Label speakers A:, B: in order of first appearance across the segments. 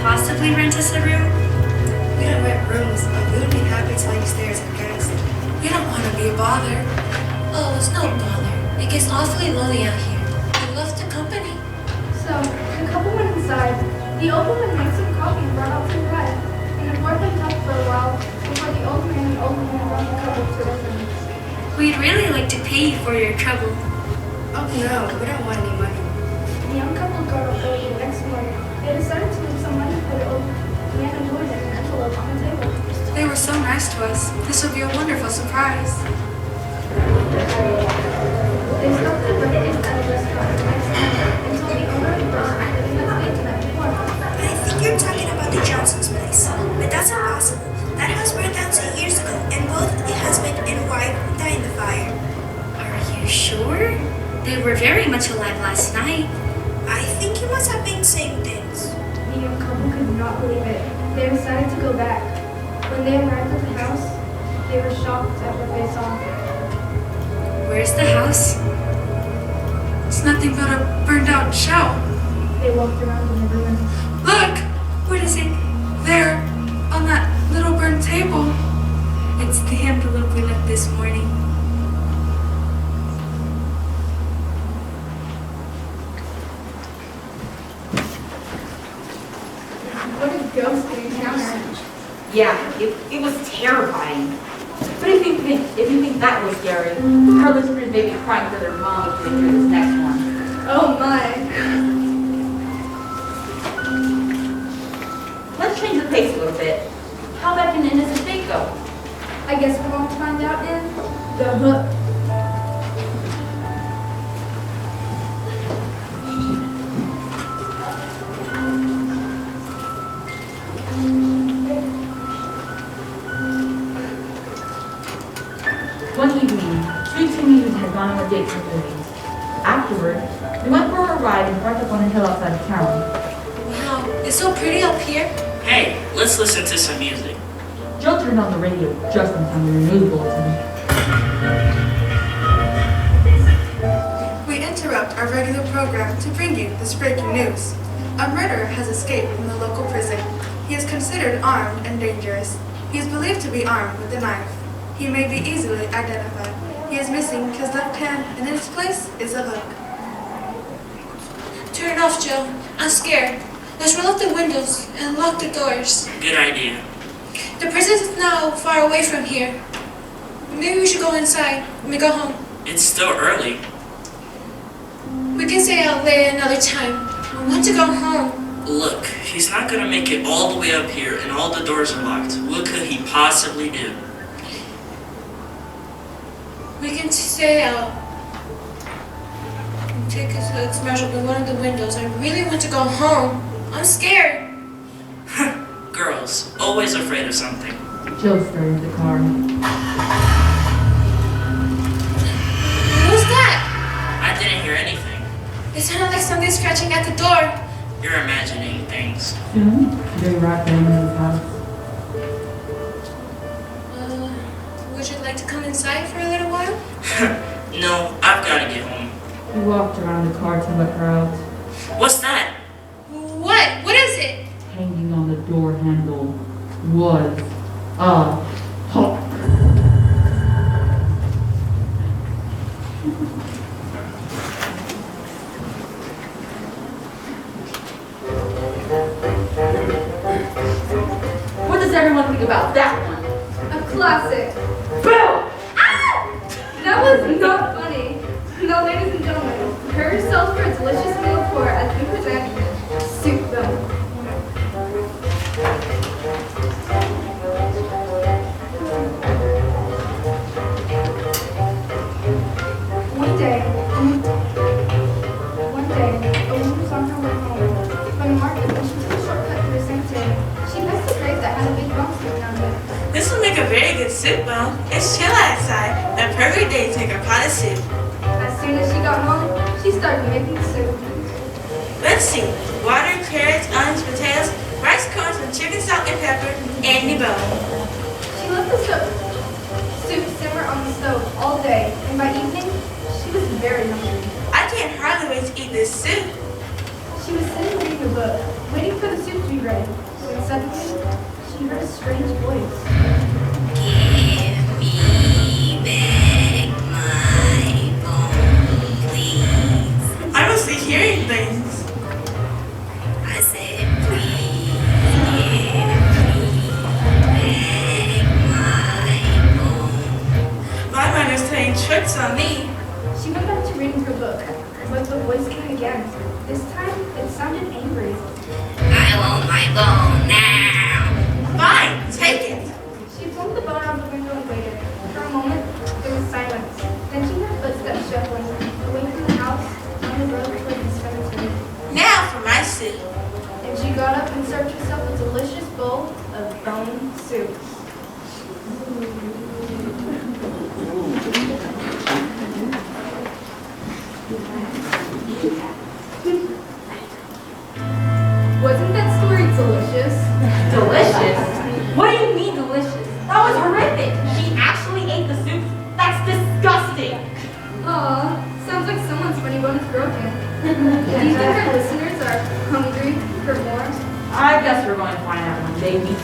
A: possibly rent us a room?
B: We don't rent rooms, but we would be happy to let you stay as a guest.
C: We don't want to be a bother. Oh, it's no bother. It gets awfully lonely out here. We love the company.
D: So, the couple went inside. The old woman made some coffee and brought out some bread. And the board went up for a while before the old man and old woman brought the couple to their rooms.
A: We'd really like to pay you for your trouble.
B: Oh no, we don't want any money.
D: The young couple got up early the next morning. They decided to leave some money for the old man and woman in an envelope on the table.
C: They were so nice to us. This will be a wonderful surprise.
D: They stopped at Perkins at a restaurant the next morning and told the owner of the restaurant that they had stayed the night before.
E: I think you're talking about the Johnson's place, but that's impossible. That house burned down 2 years ago, and both the husband and wife died in the fire.
A: Are you sure? They were very much alive last night.
E: I think you must have been saying things.
D: The young couple could not believe it. They decided to go back. When they arrived at the house, they were shocked at what they saw.
A: Where's the house?
C: It's nothing but a burned out shell.
D: They walked around in the ruins.
C: Look! What is it? There, on that little burned table. It's the envelope we left this morning.
D: What a ghostly encounter.
F: Yeah, it was terrifying. But if you think that was scary, our listeners may be crying for their mom if they hear this next one.
D: Oh my.
F: Let's change the pace a little bit. How about an innocent date go?
D: I guess we're going to find out in The Hook.
F: One evening, 2 teenagers had gone on a date to the movies. Afterward, they went for a ride and parked up on a hill outside of town.
C: Wow, it's so pretty up here.
G: Hey, let's listen to some music.
F: Joe turned on the radio just in time to the news bulletin.
H: We interrupt our regular program to bring you this breaking news. A murderer has escaped from the local prison. He is considered armed and dangerous. He is believed to be armed with a knife. He may be easily identified. He is missing his left hand, and in his place is a hook.
C: Turn it off, Joe. I'm scared. Let's roll up the windows and lock the doors.
G: Good idea.
C: The prison is now far away from here. Maybe we should go inside when we go home.
G: It's still early.
C: We can stay out late another time. I want to go home.
G: Look, he's not gonna make it all the way up here and all the doors are locked. What could he possibly do?
C: We can stay out and take a commercial by one of the windows. I really want to go home. I'm scared.
G: Girls, always afraid of something.
F: Joe started the car.
C: What's that?
G: I didn't hear anything.
C: It sounded like something scratching at the door.
G: You're imagining things.
F: Soon, they arrived at Emily's house.
C: Would you like to come inside for a little while?
G: No, I've gotta get home.
F: He walked around the car to let her out.
G: What's that?
C: What? What is it?
F: Hanging on the door handle was a hook. What does everyone think about that one?
D: A classic.
F: Boo!
D: That was not funny. Now, ladies and gentlemen, prepare yourselves for a delicious meal for as we present Soup Bone. One day, a woman was on her way home from the market when she took a shortcut through the cemetery. She passed a grave that had a big bump sticking out of it.
I: This will make a very good soup bone. It's chill outside. A perfect day to make a pot of soup.
D: As soon as she got home, she started making soup.
I: Let's see. Water, carrots, onions, potatoes, rice, corn, some chicken, salt, and pepper, and the bone.
D: She let the soup simmer on the stove all day, and by evening, she was very hungry.
I: I can't hardly wait to eat this soup.
D: She was sitting reading a book, waiting for the soup to be ready, when suddenly she heard a strange voice.
A: Give me back my bone, please.
I: I must be hearing things.
A: I said, please give me back my bone.
I: My mind is playing tricks on me.
D: She went back to reading her book, but the voice came again. This time, it sounded angry.
A: I want my bone now.
I: Fine, take it.
D: She pulled the bone out the window and waited. For a moment, there was silence. Then she heard footsteps shuffling, away from the house, on the road toward the cemetery.
I: Now for my soup.
D: And she got up and served herself a delicious bowl of bone soup. Wasn't that story delicious?
F: Delicious? What do you mean delicious? That was horrific. She actually ate the soup? That's disgusting.
D: Aw, sounds like someone's funny bone is broken. Do you think our listeners are hungry for more?
F: I guess we're going to find out when they meet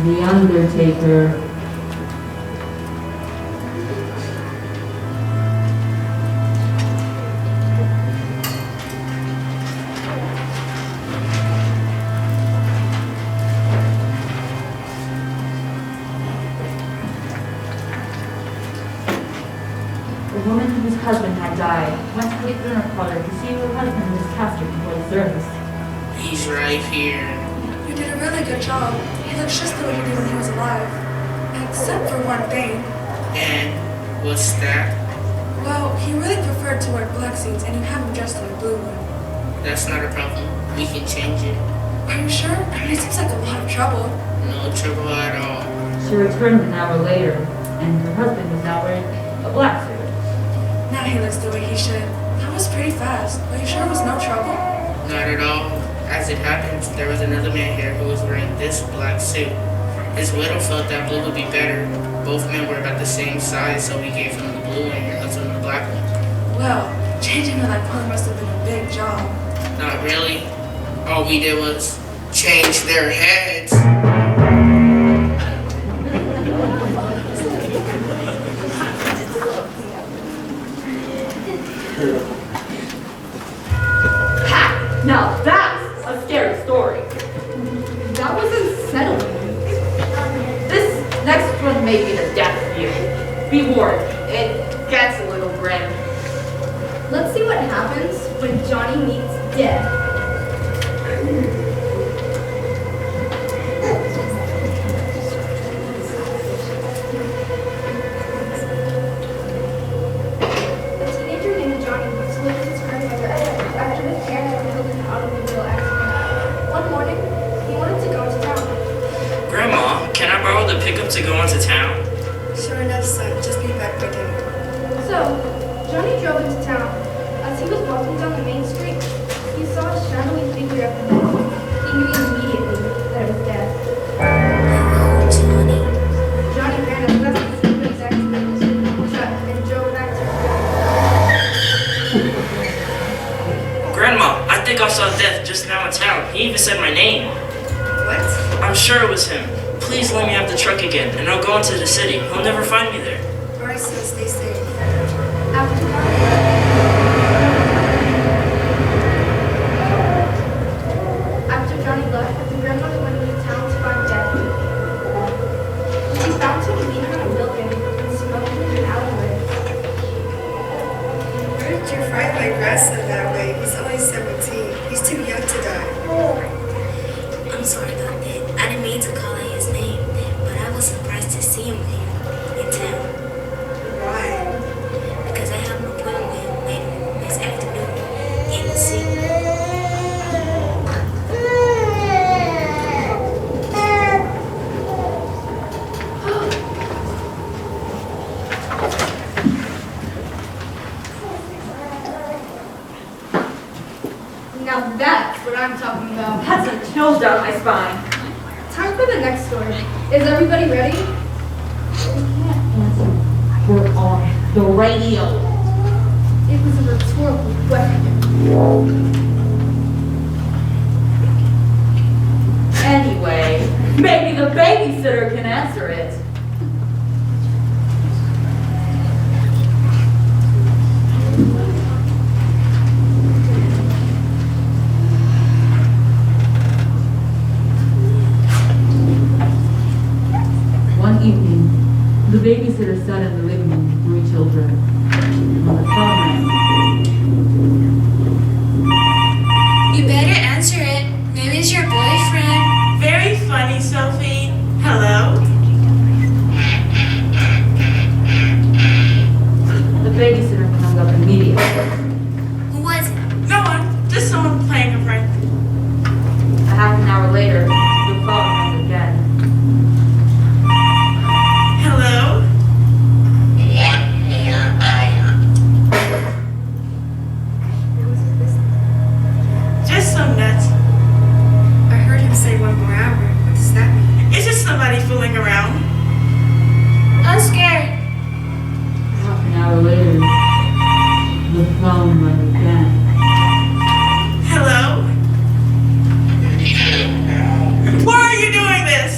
F: the Undertaker. The woman whose husband had died went to the funeral parlor to see her husband was casket before the service.
G: He's right here.
H: You did a really good job. He looks just the way he did when he was alive. Except for one thing.
G: And what's that?
H: Well, he really preferred to wear black suits and you have him dressed in a blue one.
G: That's not a problem. We can change it.
H: Are you sure? I mean, it seems like a lot of trouble.
G: No trouble at all.
F: She returned an hour later, and her husband was now wearing a black suit.
H: Now he looks the way he should. That was pretty fast. Are you sure it was no trouble?
G: Not at all. As it happens, there was another man here who was wearing this black suit. His widow felt that blue would be better. Both men were about the same size, so we gave him the blue and your husband the black one.
H: Well, changing to that color must have been a big job.
G: Not really. All we did was change their heads.
F: Ha! Now that's a scary story.
D: That was unsettling.
F: This next one may be the death of you. Be warned, it gets a little grim.
D: Let's see what happens when Johnny meets death. A teenager named Johnny was living with his grandmother after his parents were killed in an automobile accident. One morning, he wanted to go to town.
G: Grandma, can I borrow the pickup to go into town?
B: Sure enough, son. Just be back by dinner.
D: So, Johnny drove into town. As he was walking down the main street, he saw a shadowy figure up ahead. He knew immediately that it was death.
A: Hello, Johnny.
D: Johnny ran as fast as he could his accident truck and drove back to his dad.
G: Grandma, I think I saw Death just now in town. He even said my name.
B: What?
G: I'm sure it was him. Please let me have the truck again, and I'll go into the city. He'll never find me there.
B: Alright, son. Stay safe.
D: After Johnny left, the grandmother went into town to find Death. She found him leaning on a building and smoking in an alleyway.
B: Why did you fry my grandson that way? He's only 17. He's too young to die.
A: I'm sorry about that. I didn't mean to call out his name, but I was surprised to see him here in town.
B: Why?
A: Because I have an appointment with him later this afternoon in the city.
D: Now that's what I'm talking about.
F: Had some chills down my spine.
D: Time for the next story. Is everybody ready?
F: We're on the radio.
D: It was a rhetorical question.
F: Maybe the babysitter can answer it. One evening, the babysitter sat in the living room with 3 children. When the phone rang,
A: You better answer it. Maybe it's your boyfriend.
I: Very funny, Sophie. Hello?
F: the babysitter hung up immediately.
A: Who was it?
I: No one. Just someone playing a prank.
F: A half an hour later, the phone rang again.
I: Hello? Just some nuts.
B: I heard him say 1 more hour. What does that mean?
I: It's just somebody fooling around.
A: I'm scared.
F: Half an hour later, the phone rang again.
I: Hello? Why are you doing this?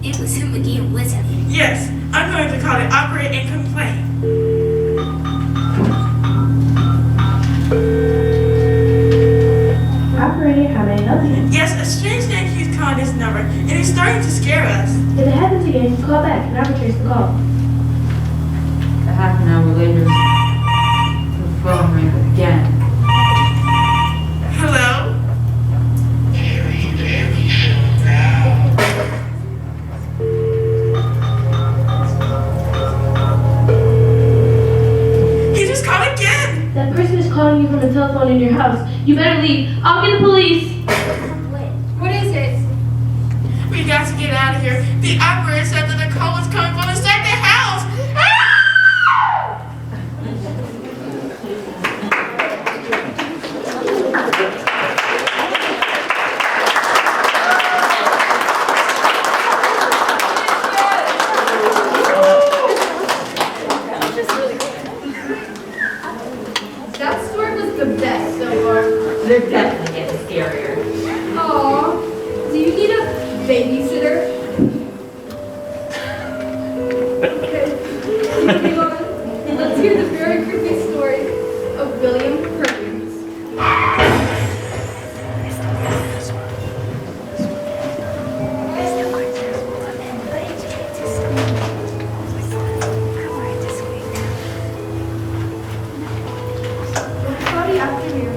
A: It was him again, wasn't it?
I: Yes, I'm going to call the operator and complain.
D: Operator, how may I help you?
I: Yes, a strange man keeps calling this number, and he's starting to scare us.
D: If it happens again, call back and I'll retrace the call.
F: A half an hour later, the phone rang again.
I: Hello? He just called again!
D: That person is calling you from the telephone in your house. You better leave. I'll get the police.
C: What is it?
I: We got to get out of here. The operator said that the call was coming from inside the house. Ah!
C: That story was the best so far.
F: They're definitely getting scarier.
C: Aww. Do you need a babysitter? Okay. Moving on. Let's hear the very creepy story of William Perkins.
D: On a cloudy afternoon,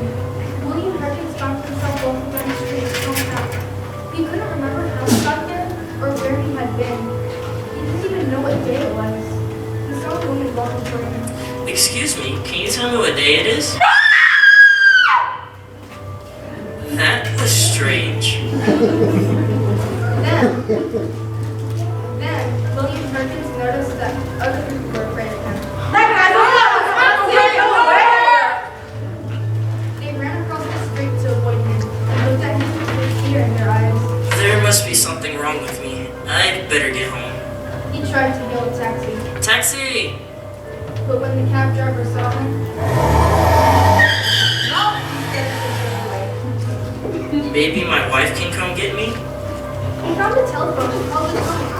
D: William Perkins found himself walking down the street of his hometown. He couldn't remember how he got there or where he had been. He didn't even know what day it was. He saw a woman walking toward him.
J: Excuse me, can you tell me what day it is? That was strange.
D: Then William Perkins noticed that other people were afraid of him. They ran across the street to avoid him and looked at him with fear in their eyes.
J: There must be something wrong with me. I'd better get home.
D: He tried to hail a taxi,
J: Taxi!
D: but when the cab driver saw him,
J: Maybe my wife can come get me?
D: he found a telephone and called his wife.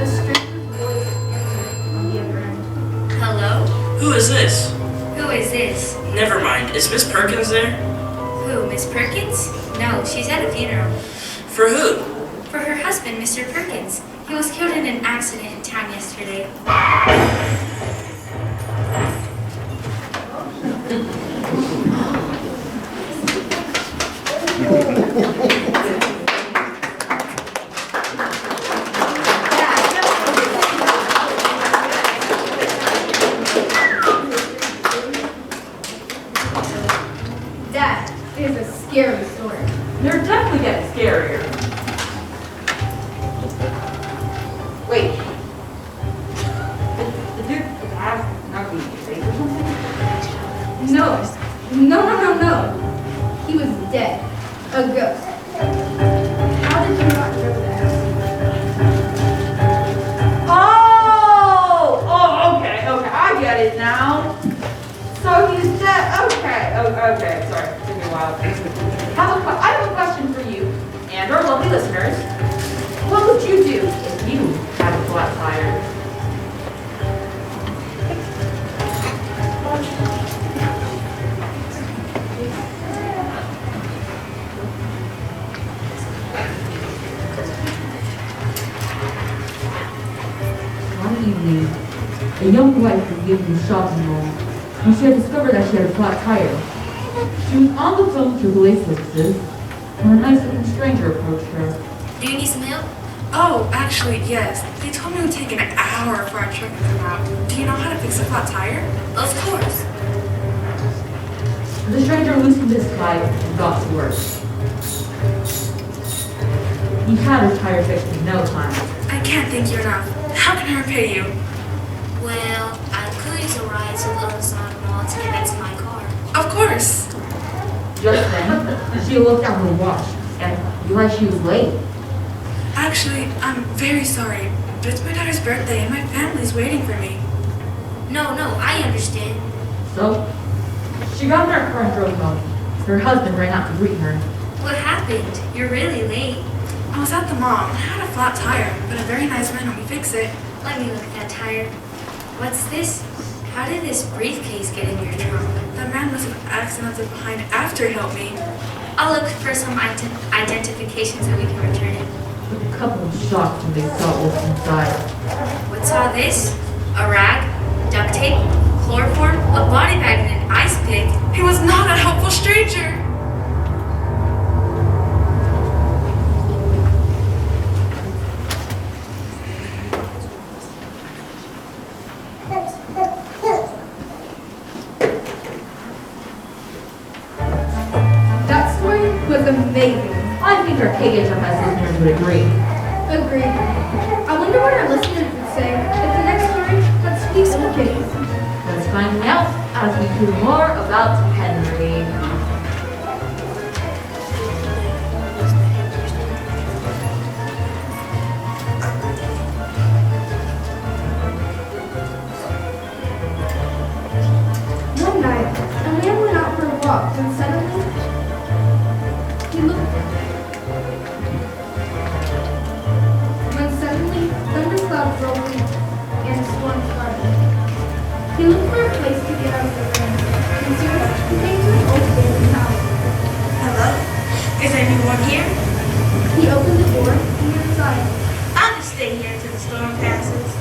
D: A stranger's voice answered on the other end.
A: Hello?
J: Who is this?
A: Who is this?
J: Never mind, is Miss Perkins there?
A: Who, Miss Perkins? No, she's at a funeral.
J: For who?
A: For her husband, Mr. Perkins. He was killed in an accident in town yesterday.
C: That is a scary story.
F: They're definitely getting scarier. Wait. The dude has not being face or something?
C: No. He was dead. A ghost.
D: How did you not know that?
F: Okay, I get it now. So he's dead. Okay, sorry, it took me a while. I have a question for you. see. A young wife was leaving the shopping mall when she had discovered that she had a flat tire. She was on the phone to relay services when a nice-looking stranger approached her.
C: Do you need some help?
H: Oh, actually, yes. They told me it would take an hour for our truck to come out. Do you know how to fix a flat tire?
C: Of course.
F: The stranger loosened his pipe and got to work. He had his tire fixed in no time.
H: I can't thank you enough. How can I repay you?
A: Well, I could use a ride to the other side of the mall to get back to my car.
H: Of course.
F: Just then, she looked at her watch and realized she was late.
H: Actually, I'm very sorry, but it's my daughter's birthday and my family's waiting for me.
A: No, I understand.
F: So, she got in her car and drove home. Her husband ran out to greet her.
A: What happened? You're really late.
H: I was at the mall and I had a flat tire, but a very nice man helped me fix it.
A: Let me look at that tire. What's this? How did this briefcase get in your trunk?
H: The man must have accidentally behind after he helped me.
A: I'll look for some identification so we can return it.
F: The couple was shocked when they saw what was inside.
A: What's all this? A rag? Duct tape? Chloroform? A body bag and an ice pick?
H: He was not a helpful stranger.
D: That story was amazing.
F: I think our KHFS listeners would agree.
D: Agreed. I wonder what our listeners would say if the next story had squeaks for kitties.
F: Let's find out as we hear more about Henry.
D: One night, a man went out for a walk and suddenly he looked. When suddenly thunderclouds rolled in and a storm started. He looked for a place to get out of the rain, and soon he came to an old abandoned house.
E: Hello? Is anyone here?
D: He opened the door and went inside.
E: I'll just stay here until the storm passes.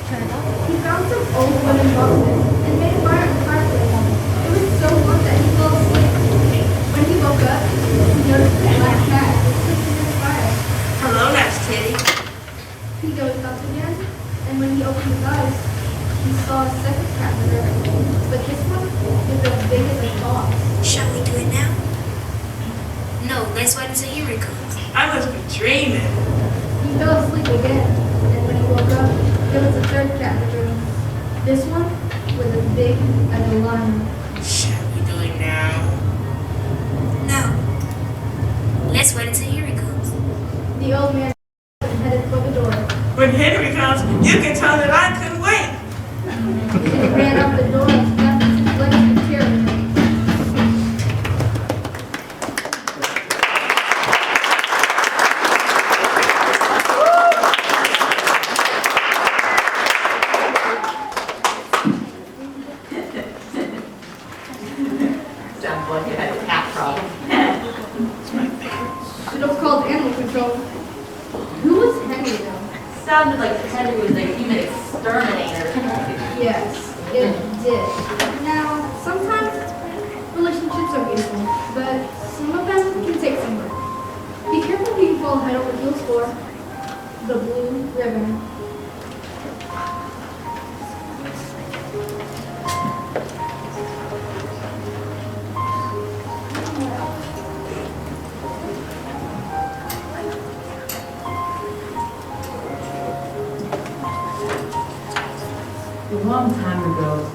D: He found some old wooden boxes and made a fire in the fireplace. It was so warm that he fell asleep. When he woke up, he noticed a black cat was sitting in the fire.
E: Hello, Nurse Titty.
D: He dozed off again, and when he opened his eyes, he saw a second cat in the river. But this one was as big as a box.
E: Shall we do it now?
A: No, let's wait until Henry comes.
I: I must be dreaming.
D: He fell asleep again, and when he woke up, there was a third cat in the room. This one was as big as a lion.
G: Shall we do it now?
E: No.
A: Let's wait until Henry comes.
D: The old man headed for the door.
I: When Henry comes, you can tell that I couldn't wait.
D: He ran out the door and snapped his legs and carried him.
F: Sounds like you had a cat problem.
D: Should have called animal control. Who was Henry though?
F: Sounded like Henry was a human exterminator.
D: Yes, it did. Now, sometimes relationships are beautiful, but some of them can take some work. Be careful who you fall head over heels for. The blue ribbon.
F: A long time ago,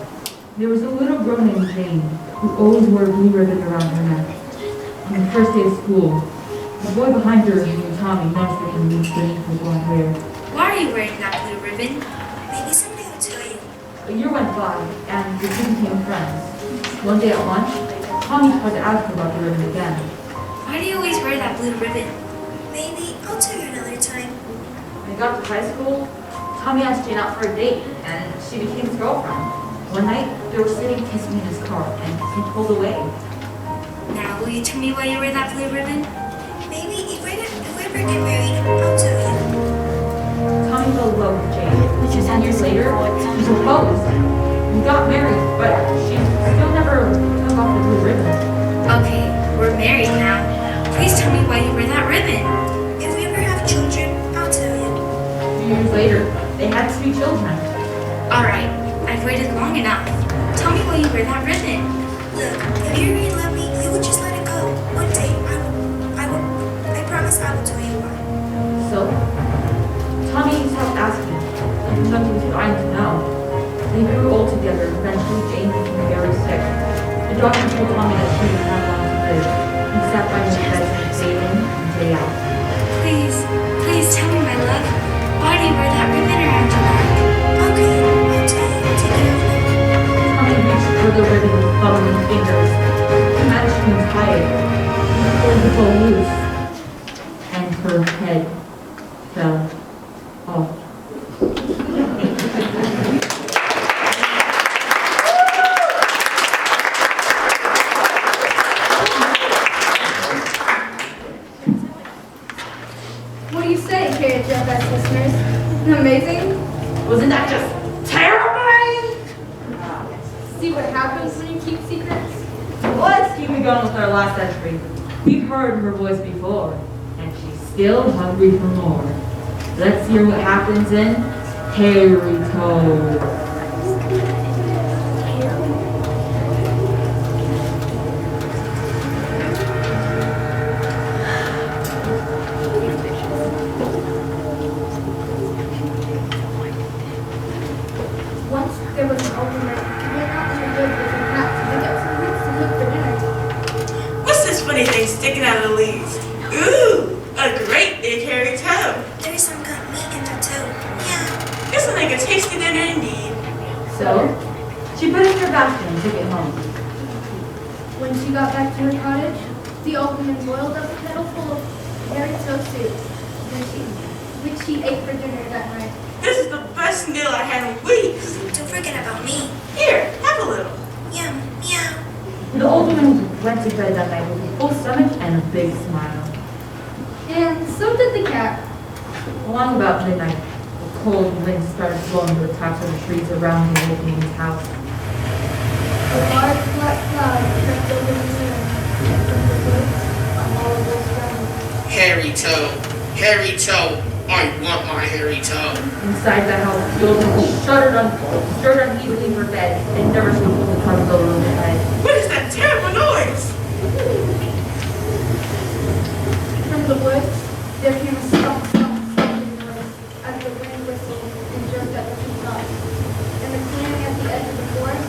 F: there was a little girl named Jane who always wore a blue ribbon around her neck. On the first day of school, the boy behind her named Tommy noticed that he was beneath her blonde hair.
A: Why are you wearing that blue ribbon?
E: Maybe somebody will tell you.
F: A year went by, and the two became friends. One day at lunch, Tommy tried to ask her about the ribbon again.
A: Why do you always wear that blue ribbon?
E: Maybe I'll tell you another time.
F: When he got to high school, Tommy asked Jane out for a date, and she became his girlfriend. One night, they were sitting kissing in his car, and he pulled away.
A: Now, will you tell me why you wear that blue ribbon?
E: Maybe if we ever get married, I'll tell you.
F: Tommy fell in love with Jane. 10 years later, he was children.
A: Alright, I've waited long enough. Tell me why you wear that ribbon.
E: Look, if you really love me, you would just let it go. One day, I promise I will tell you why.
F: So, Tommy stopped asking. There's nothing too dying to know. They grew old together. Eventually, Jane became very sick. The doctor told Tommy that she didn't have long to live. He sat by her bedside day in and day out.
A: Please tell me, my love. Why do you wear that ribbon around your neck?
E: Okay, I'll tell you. Take it off now.
F: Tommy reached for the ribbon with bubbling fingers. He managed to untie it. He pulled the bow loose. And her head fell off.
D: What do you say, KHFS listeners? Amazing?
F: Wasn't that just terrifying?
D: See what happens when you keep secrets?
F: Let's keep it going with our last entry. We've heard her voice before, and she's still hungry for more. Let's hear what happens in Hairy Toe.
D: Once there was an old man who went out in the woods with a hat to pick up some roots to cook for dinner.
I: What's this funny thing sticking out of the leaves? Ooh, a great big hairy toe.
E: There's some good meat in the toe. Yeah.
I: This will make a tasty dinner indeed.
F: So, she put it in her basket and took it home.
D: When she got back to her cottage, the old woman boiled up a kettle full of hairy toe soup, which she ate for dinner that night.
I: This is the best meal I had in weeks.
E: Don't forget about me.
I: Here, have a little.
E: Yum, meow.
F: The old woman went to bed that night with a full stomach and a big smile.
D: And so did the cat.
F: Along about midnight, a cold wind started blowing the tops of the trees around the old woman's house.
D: A large black cloud crept over the moon, and from the woods, a hollow was found.
G: Hairy toe, I want my hairy toe.
F: Inside the house, the old woman stirred uneasily in her bed and nervously pulled the covers over her head.
I: What is that terrible noise?
D: From the woods, there came a stomp, stomp, stomping noise as the wind whistled and jerked at the treetops. And the clearing at the edge of the forest,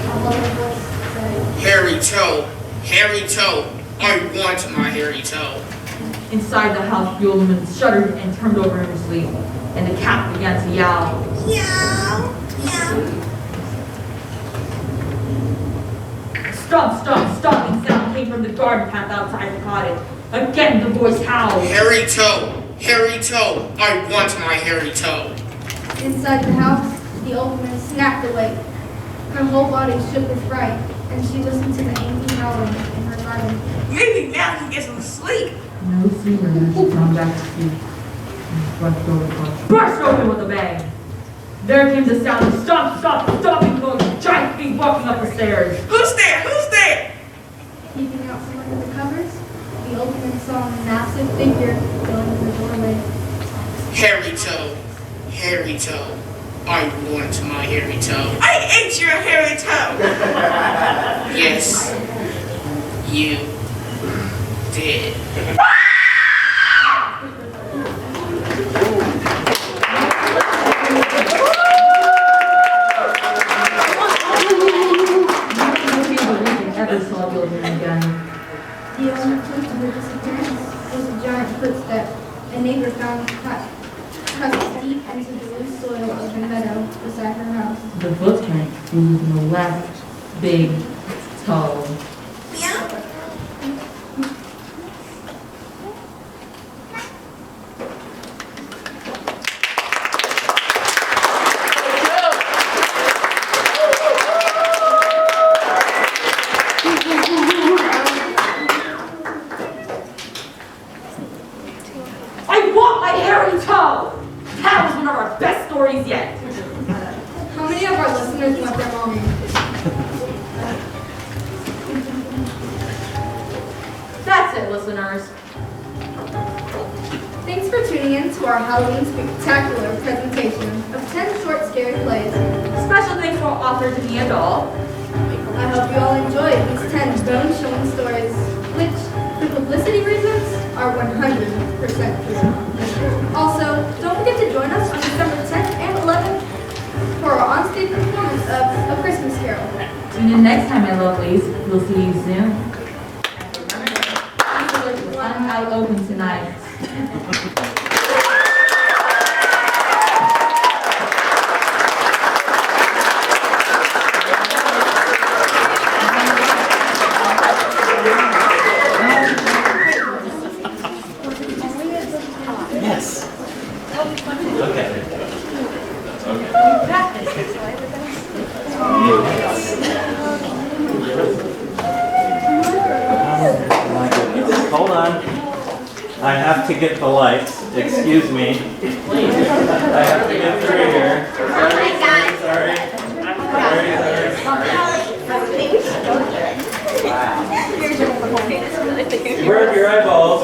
D: a low voice said,
G: Hairy toe, I want my hairy toe.
F: Inside the house, the old woman shuddered and turned over in her sleep, and the cat began to yowl.
E: Meow, meow.
F: Stomping sound came from the garden path outside the cottage. Again, the voice howled.
G: Hairy toe, I want my hairy toe.
D: Inside the house, the old woman snapped awake. Her whole body shook with fright, and she listened to the angry howling in her garden.
I: Maybe now can get some sleep.
F: No sooner had she gone back to sleep, and the front door was burst open with a bang. There came the sound of stomping noise, giant feet walking up the stairs.
I: Who's there?
D: Peeping out from under the covers, the old woman saw a massive figure going in the doorway.
G: Hairy toe, I want my hairy toe.
I: I ate your hairy toe.
G: Yes, you did.
F: Ever saw the old woman again.
D: The only clue to her disappearance was a giant footstep a neighbor found cut deep into the loose soil of the meadow beside her house.
F: The footprint was in the left big toe.
E: Meow.
F: I want my hairy toe! That was one of our best stories yet.
D: How many of our listeners want their mommy?
F: That's it, listeners.
D: Thanks for tuning in to our Halloween spectacular presentation. of 10 short, scary plays.
F: Special thanks to author Janea Dahl.
D: I hope you all enjoyed these 10 bone-chilling stories, which, for publicity reasons, are 100% true. Also, don't forget to join us on December 10th and 11th for our on-stage performance of A Christmas Carol.
F: Tune in next time, my lovelies. We'll see you soon. One out open tonight.
K: Yes. Look at it. Hold on. I have to get the lights. Excuse me. I have to get through here. Sorry. Where are your eyeballs?